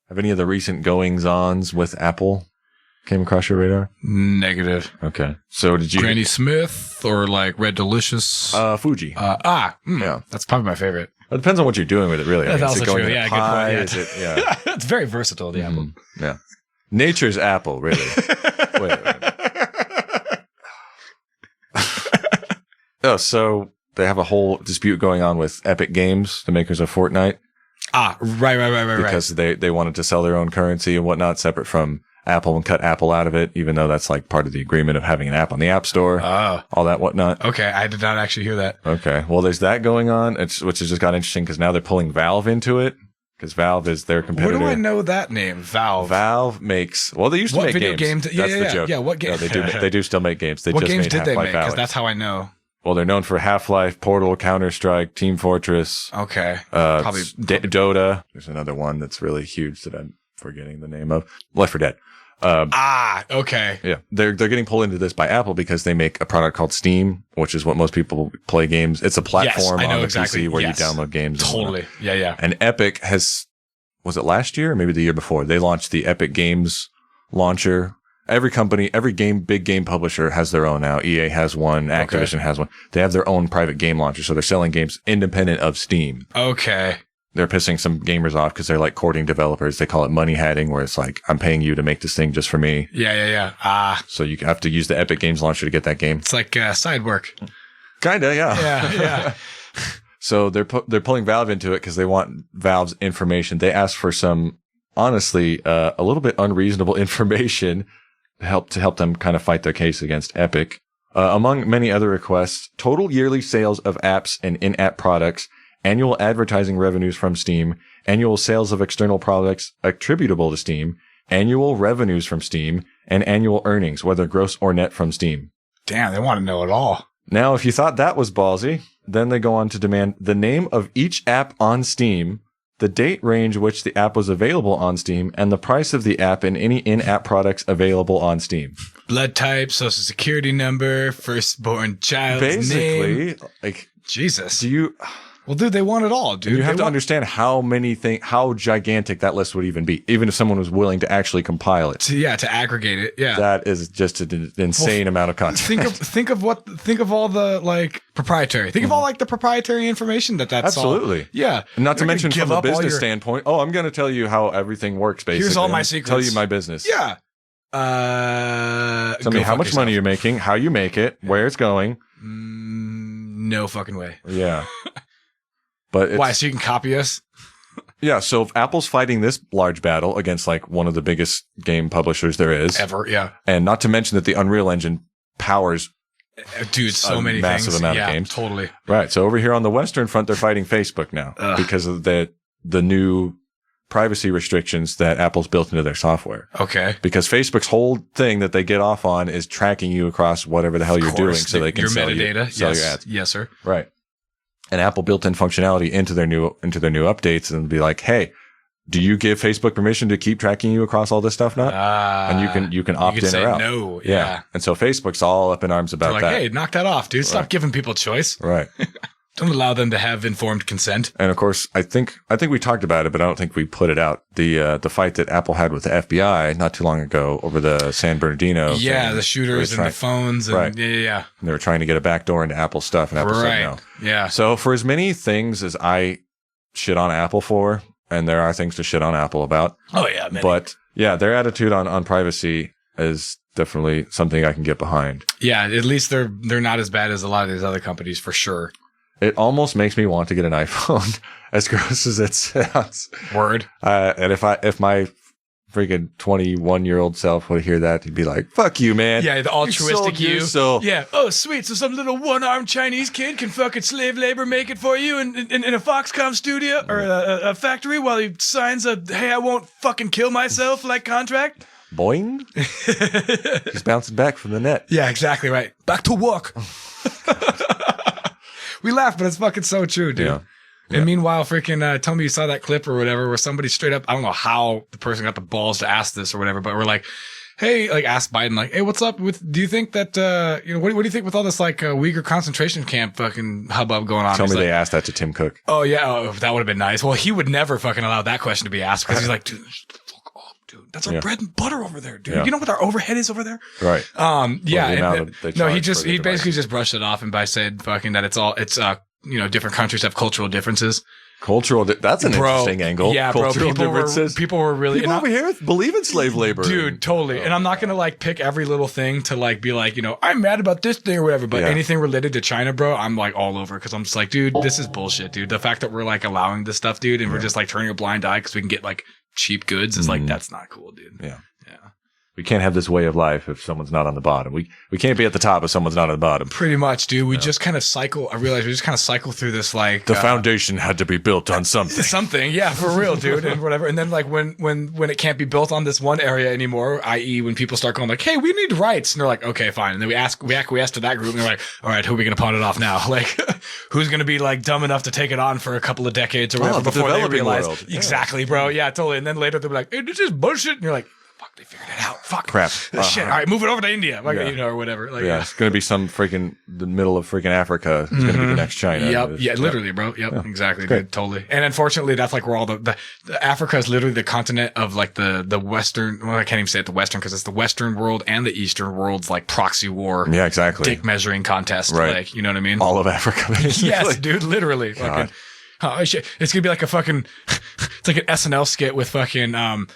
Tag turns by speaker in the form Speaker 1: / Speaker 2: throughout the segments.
Speaker 1: Have any of the recent goings-ons with Apple came across your radar?
Speaker 2: Negative.
Speaker 1: Okay. So did you...
Speaker 2: Granny Smith or like Red Delicious?
Speaker 1: Fuji.
Speaker 2: Yeah. That's probably my favorite.
Speaker 1: It depends on what you're doing with it, really.
Speaker 2: That's also true.
Speaker 1: Into
Speaker 2: Yeah,
Speaker 1: pie?
Speaker 2: good point.
Speaker 1: Yeah.
Speaker 2: It's very versatile, the Apple.
Speaker 1: Yeah. Nature's apple, really. Wait a minute. Oh, so they have a whole dispute going on with Epic Games, the makers of Fortnite.
Speaker 2: Right.
Speaker 1: Because they wanted to sell their own currency and whatnot separate from Apple and cut Apple out of it, even though that's like part of the agreement of having an app on the App Store, all that whatnot.
Speaker 2: Okay, I did not actually hear that.
Speaker 1: Okay, well, there's that going on, which has just got interesting because now they're pulling Valve into it because Valve is their competitor.
Speaker 2: Where do I know that name? Valve.
Speaker 1: Valve makes, well, they used to make
Speaker 2: video
Speaker 1: games.
Speaker 2: That's
Speaker 1: the joke.
Speaker 2: Yeah, what game?
Speaker 1: No, they do still make games. They
Speaker 2: what
Speaker 1: just
Speaker 2: games
Speaker 1: made
Speaker 2: did they
Speaker 1: Half-Life
Speaker 2: make? Because
Speaker 1: Alyx.
Speaker 2: that's how I know.
Speaker 1: Well, they're known for Half-Life, Portal, Counter-Strike, Team Fortress.
Speaker 2: Okay.
Speaker 1: Probably Dota. There's another one that's really huge that I'm forgetting the name of. Left 4 Dead.
Speaker 2: Okay.
Speaker 1: Yeah. They're getting pulled into this by Apple because they make a product called Steam, which is what most people play games. It's a platform on the PC where you download games.
Speaker 2: Totally. Yeah.
Speaker 1: And Epic was it last year or maybe the year before? They launched the Epic Games launcher. Every company, big game publisher has their own now. EA has one. Activision has one. They have their own private game launcher. So they're selling games independent of Steam.
Speaker 2: Okay.
Speaker 1: They're pissing some gamers off because they're like courting developers. They call it money hatting, where it's like, I'm paying you to make this thing just for me.
Speaker 2: Yeah.
Speaker 1: So you have to use the Epic Games launcher to get that game.
Speaker 2: It's like side work.
Speaker 1: Kinda, yeah.
Speaker 2: Yeah.
Speaker 1: So they're pulling Valve into it because they want Valve's information. They asked for some, honestly, a little bit unreasonable information to help them kind of fight their case against Epic. Among many other requests, total yearly sales of apps and in-app products, annual advertising revenues from Steam, annual sales of external products attributable to Steam, annual revenues from Steam, and annual earnings, whether gross or net from Steam.
Speaker 2: Damn, they want to know it all.
Speaker 1: Now, if you thought that was ballsy, then they go on to demand the name of each app on Steam, the date range which the app was available on Steam, and the price of the app and any in-app products available on Steam.
Speaker 2: Blood type, social security number, firstborn child's name.
Speaker 1: Basically, like,
Speaker 2: Jesus.
Speaker 1: Well,
Speaker 2: dude, they want it all, dude.
Speaker 1: You have to understand how gigantic that list would even be, even if someone was willing to actually compile it.
Speaker 2: To aggregate it. Yeah.
Speaker 1: That is just an insane amount of content.
Speaker 2: Think of all the like proprietary. Think of all like the proprietary information that's
Speaker 1: absolutely.
Speaker 2: All. Yeah.
Speaker 1: And not to mention from a business standpoint. Oh, I'm going to tell you how everything works. Basically,
Speaker 2: here's all my secrets.
Speaker 1: Tell you my business.
Speaker 2: Yeah.
Speaker 1: Tell me how much money you're making, how you make it, where it's going.
Speaker 2: No fucking way.
Speaker 1: Yeah. But
Speaker 2: why? So you can copy us?
Speaker 1: Yeah. So if Apple's fighting this large battle against like one of the biggest game publishers there is
Speaker 2: ever, yeah,
Speaker 1: and not to mention that the Unreal Engine powers,
Speaker 2: dude, so many
Speaker 1: massive
Speaker 2: things.
Speaker 1: amount of games.
Speaker 2: Totally.
Speaker 1: Right. So over here on the Western front, they're fighting Facebook now because of the new privacy restrictions that Apple's built into their software.
Speaker 2: Okay.
Speaker 1: Because Facebook's whole thing that they get off on is tracking you across whatever the hell you're doing, so they can sell your ads.
Speaker 2: Yes, sir.
Speaker 1: Right. And Apple built in functionality into their new updates and be like, hey, do you give Facebook permission to keep tracking you across all this stuff now? And you can opt in or out.
Speaker 2: No. Yeah.
Speaker 1: And so Facebook's all up in arms about that.
Speaker 2: Hey, knock that off, dude. Stop giving people choice.
Speaker 1: Right.
Speaker 2: Don't allow them to have informed consent.
Speaker 1: And of course, I think we talked about it, but I don't think we put it out. The fight that Apple had with the FBI not too long ago over the San Bernardino.
Speaker 2: Yeah, the shooters and the phones. And,
Speaker 1: right.
Speaker 2: Yeah.
Speaker 1: And they were trying to get a backdoor into Apple stuff, and Apple said no.
Speaker 2: Yeah.
Speaker 1: So for as many things as I shit on Apple for, and there are things to shit on Apple about.
Speaker 2: Oh yeah, many.
Speaker 1: But yeah, their attitude on privacy is definitely something I can get behind.
Speaker 2: Yeah, at least they're not as bad as a lot of these other companies for sure.
Speaker 1: It almost makes me want to get an iPhone, as gross as it sounds.
Speaker 2: Word.
Speaker 1: And if my freaking 21-year-old self would hear that, he'd be like, "Fuck you, man."
Speaker 2: Yeah, the altruistic you.
Speaker 1: So
Speaker 2: yeah. Oh, sweet. So some little one-armed Chinese kid can fucking slave labor make it for you in a Foxconn studio or a factory while he signs a "Hey, I won't fucking kill myself" like contract.
Speaker 1: Boing. He's bouncing back from the net.
Speaker 2: Yeah, exactly right. Back to work. We laugh, but it's fucking so true, dude.
Speaker 1: Yeah.
Speaker 2: And meanwhile, freaking tell me you saw that clip or whatever where somebody straight up, I don't know how the person got the balls to ask this or whatever, but we're like, hey, like ask Biden, like, hey, what's up with, do you think that, what do you think with all this like Uyghur concentration camp fucking hubbub going on?
Speaker 1: Tell me
Speaker 2: like,
Speaker 1: they asked that to Tim Cook.
Speaker 2: Oh yeah. That would have been nice. Well, he would never fucking allow that question to be asked because he's like, dude, fuck off, dude. That's our bread and butter over there, dude. You know what our overhead is over there?
Speaker 1: Right.
Speaker 2: Yeah. He basically just brushed it off and by said fucking that it's different countries have cultural differences.
Speaker 1: That's an interesting angle.
Speaker 2: Yeah,
Speaker 1: cultural differences.
Speaker 2: People were really
Speaker 1: people over here believe in slave labor,
Speaker 2: dude. Totally. And I'm not gonna like pick every little thing to like be like, I'm mad about this thing or whatever. But anything related to China, bro, I'm like all over because I'm just like, dude, this is bullshit, dude. The fact that we're like allowing this stuff, dude, and we're just like turning a blind eye because we can get like cheap goods is like that's not cool, dude.
Speaker 1: Yeah. We can't have this way of life if someone's not on the bottom. We can't be at the top if someone's not on the bottom.
Speaker 2: Pretty much, dude. We just kind of cycle. I realize we just kind of cycle through this like
Speaker 1: the foundation had to be built on something.
Speaker 2: Something, yeah, for real, dude, and whatever. And then like when it can't be built on this one area anymore, i.e., when people start going like, "Hey, we need rights," and they're like, "Okay, fine." And then we acquiesce to that group, and they're like, "All right, who are we gonna pawn it off now? Like, who's gonna be like dumb enough to take it on for a couple of decades or whatever before they realize exactly, bro? Yeah, totally." And then later they'll be like, "Hey, this is bullshit," and you're like, fuck, they figured it out. Fuck.
Speaker 1: Crap.
Speaker 2: Shit. All right, move it over to India. Like, or whatever. Like,
Speaker 1: it's going to be some freaking, the middle of freaking Africa. It's going to be the next China.
Speaker 2: Yep. Yeah, literally, bro. Yep. Exactly. Dude, totally. And unfortunately, that's like where all the Africa is literally the continent of like the Western, well, I can't even say it the Western because it's the Western world and the Eastern world's like proxy war.
Speaker 1: Yeah, exactly.
Speaker 2: Dick measuring contest.
Speaker 1: Right.
Speaker 2: Like, you know what I mean?
Speaker 1: All of Africa. Basically.
Speaker 2: Yes, dude. Literally. Fucking. Oh shit! It's gonna be like a fucking, it's like an SNL skit with fucking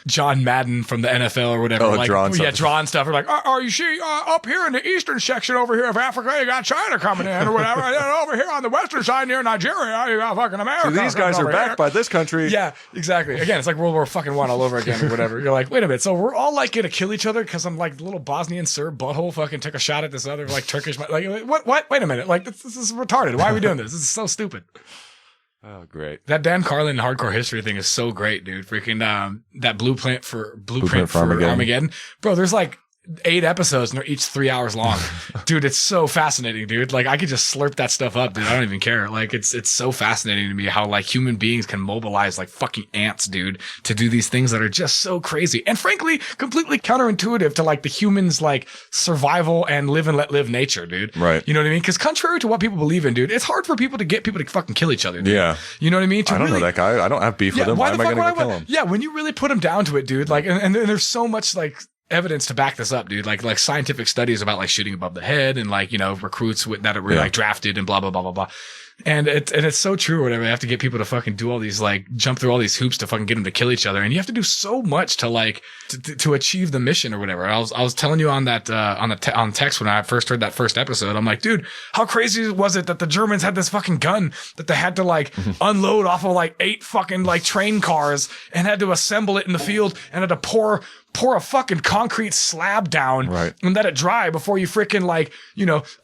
Speaker 2: John Madden from the NFL or whatever.
Speaker 1: Oh,
Speaker 2: like,
Speaker 1: drawing stuff.
Speaker 2: We're like, you see, up here in the eastern section over here of Africa, you got China coming in or whatever. And over here on the western side near Nigeria, you got fucking America.
Speaker 1: So these guys are backed by this country.
Speaker 2: Yeah, exactly. Again, it's like World War fucking I all over again or whatever. You're like, wait a minute. So we're all like gonna kill each other because I'm like little Bosnian Serb butthole fucking took a shot at this other like Turkish. Like what? Wait a minute. Like this is retarded. Why are we doing this? This is so stupid.
Speaker 1: Oh, great.
Speaker 2: That Dan Carlin hardcore history thing is so great, dude. Freaking, that blueprint for Armageddon. Bro, there's like 8 episodes and they're each 3 hours long. Dude, it's so fascinating, dude. Like I could just slurp that stuff up, dude. I don't even care. Like it's so fascinating to me how like human beings can mobilize like fucking ants, dude, to do these things that are just so crazy. And frankly, completely counterintuitive to like the humans like survival and live and let live nature, dude.
Speaker 1: Right.
Speaker 2: You know what I mean? Because contrary to what people believe in, dude, it's hard for people to get people to fucking kill each other, dude.
Speaker 1: Yeah.
Speaker 2: You know what I mean?
Speaker 1: I don't know that guy. I don't have beef with him. Why am I going to kill him?
Speaker 2: Yeah, when you really put him down to it, dude, like, and there's so much like evidence to back this up, dude. Like scientific studies about like shooting above the head and like, recruits that were like drafted and blah, blah, blah, blah, blah. And it's so true or whatever. I have to get people to fucking do all these, like jump through all these hoops to fucking get them to kill each other. And you have to do so much to like, to achieve the mission or whatever. I was telling you on that, on text when I first heard that first episode, I'm like, dude, how crazy was it that the Germans had this fucking gun that they had to like unload off of like 8 fucking like train cars and had to assemble it in the field and had to pour a fucking concrete slab down and let it dry before you freaking like,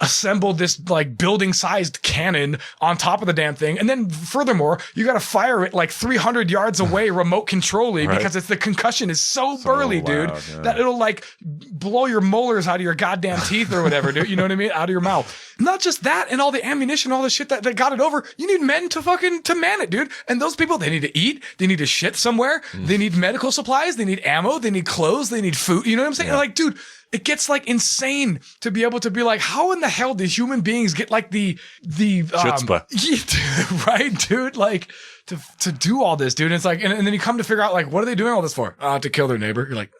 Speaker 2: assemble this like building sized cannon on top of the damn thing. And then furthermore, you got to fire it like 300 yards away remote controlly because the concussion is so burly, dude, that it'll like blow your molars out of your goddamn teeth or whatever, dude. You know what I mean? Out of your mouth. Not just that and all the ammunition, all the shit that got it over. You need men to man it, dude. And those people, they need to eat. They need to shit somewhere. They need medical supplies. They need ammo. They need clothes. They need food. You know what I'm saying? Like, dude, it gets like insane to be able to be like, how in the hell do human beings get like the
Speaker 1: chutzpah,
Speaker 2: right, dude? Like to do all this, dude. And it's like, and then you come to figure out like, what are they doing all this for? To kill their neighbor. You're like,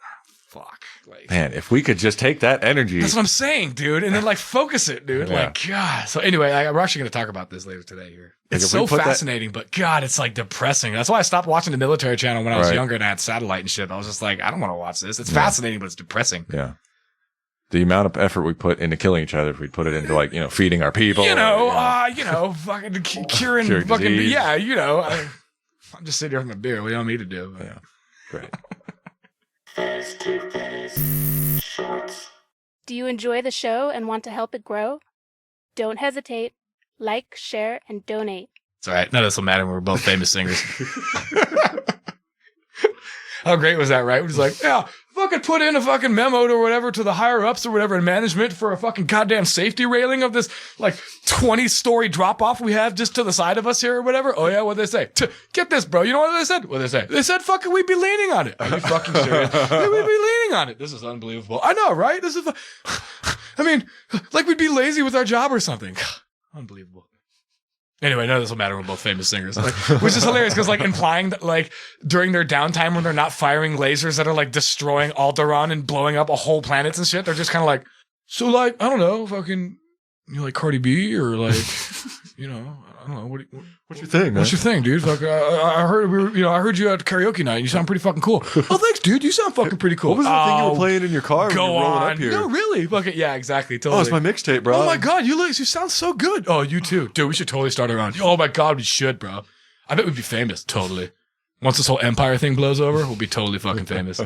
Speaker 2: fuck. Like,
Speaker 1: man, if we could just take that energy.
Speaker 2: That's what I'm saying, dude. And then like focus it, dude. Like, God. So anyway, we're actually going to talk about this later today here. It's so fascinating, but God, it's like depressing. That's why I stopped watching the military channel when I was younger and I had satellite and shit. I was just like, I don't want to watch this. It's fascinating, but it's depressing.
Speaker 1: Yeah. The amount of effort we put into killing each other, if we put it into like, feeding our people.
Speaker 2: Fucking curing fucking,
Speaker 1: disease.
Speaker 2: I'm just sitting here with my beer. What do you want me to do?
Speaker 1: Yeah. Great.
Speaker 3: Do you enjoy the show and want to help it grow? Don't hesitate. Like, share, and donate.
Speaker 2: It's all right. None of this will matter when we're both famous singers. How great was that, right? We're just like, yeah, fuck fucking put in a fucking memo or whatever to the higher ups or whatever in management for a fucking goddamn safety railing of this like 20-story drop off we have just to the side of us here or whatever? Oh yeah, what'd they say? Get this, bro. You know what they said? What'd they say? They said fucking we'd be leaning on it. Are you fucking serious? Yeah, we'd be leaning on it. This is unbelievable. I know, right? This is, I mean, like we'd be lazy with our job or something. Unbelievable. Anyway, none of this will matter. We're both famous singers, like, which is hilarious because, like, implying that, like, during their downtime when they're not firing lasers that are like destroying Alderaan and blowing up a whole planets and shit, they're just kind of like, so, like, I don't know, fucking, you like Cardi B or like, you know, I don't know,
Speaker 1: what's your thing, man?
Speaker 2: What's your thing, dude? Like, I heard I heard you at karaoke night. And you sound pretty fucking cool. Oh, thanks, dude. You sound fucking pretty cool.
Speaker 1: What was the thing you were playing in your car when you were rolling up here?
Speaker 2: No, really? Fucking yeah, exactly. Totally.
Speaker 1: Oh, it's my mixtape, bro.
Speaker 2: Oh my god, you sound so good. Oh, you too, dude. We should totally start around. Oh my god, we should, bro. I bet we'd be famous. Totally. Once this whole empire thing blows over, we'll be totally fucking famous.